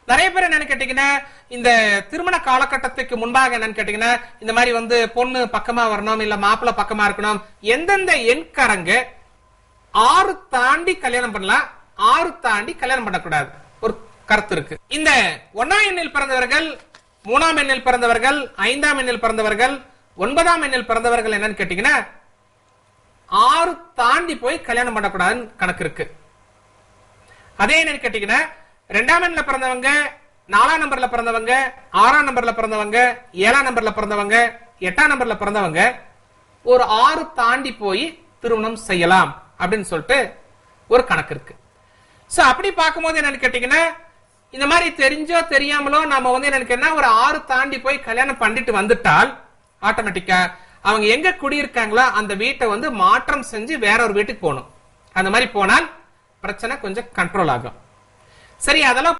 நிறைய பேர் என்னன்னு கேட்டீங்கன்னா, இந்த திருமண காலகட்டத்துக்கு முன்பாக என்னன்னு கேட்டீங்கன்னா, இந்த மாதிரி பொண்ணு பக்கமா வரணும், இல்ல மாப்பிள்ள பக்கமா இருக்கணும், எந்தெந்த எண்காரங்க 6 தாண்டி கல்யாணம் பண்ணலாம், 6 தாண்டி கல்யாணம் பண்ணக்கூடாது ஒரு கருத்து இருக்கு. இந்த 1ஆம் எண்ணில் பிறந்தவர்கள், 3ஆம் எண்ணில் பிறந்தவர்கள், 5ஆம் எண்ணில் பிறந்தவர்கள், 9ஆம் எண்ணில் பிறந்தவர்கள் என்னன்னு கேட்டீங்கன்னா 6 தாண்டி போய் கல்யாணம் பண்ணக்கூடாதுன்னு கணக்கு இருக்கு. அதே என்னன்னு கேட்டீங்கன்னா 2ஆம் எண்ணில் பிறந்தவங்க, 4ஆம் நம்பர்ல பிறந்தவங்க, 6ஆம் நம்பர்ல பிறந்தவங்க, 7ஆம் நம்பர்ல பிறந்தவங்க, 8ஆம் நம்பர்ல பிறந்தவங்க ஒரு 6 தாண்டி போய் திருமணம் செய்யலாம் அப்படின்னு சொல்லிட்டு ஒரு கணக்கு இருக்கு. சோ அப்படி பார்க்கும்போது என்னன்னு கேட்டீங்கன்னா, இந்த மாதிரி தெரிஞ்சோ தெரியாமலோ நாம என்னன்னு கேட்டா ஒரு 6 தாண்டி போய் கல்யாணம் பண்ணிட்டு வந்துட்டால் ஆட்டோமேட்டிக்கா அவங்க எங்க குடியிருக்காங்களோ அந்த வீட்டை மாற்றம் செஞ்சு வேற ஒரு வீட்டுக்கு போகணும். அந்த மாதிரி போனால் பிரச்சனை கொஞ்சம் கண்ட்ரோல் ஆகும். சரி, அதெல்லாம்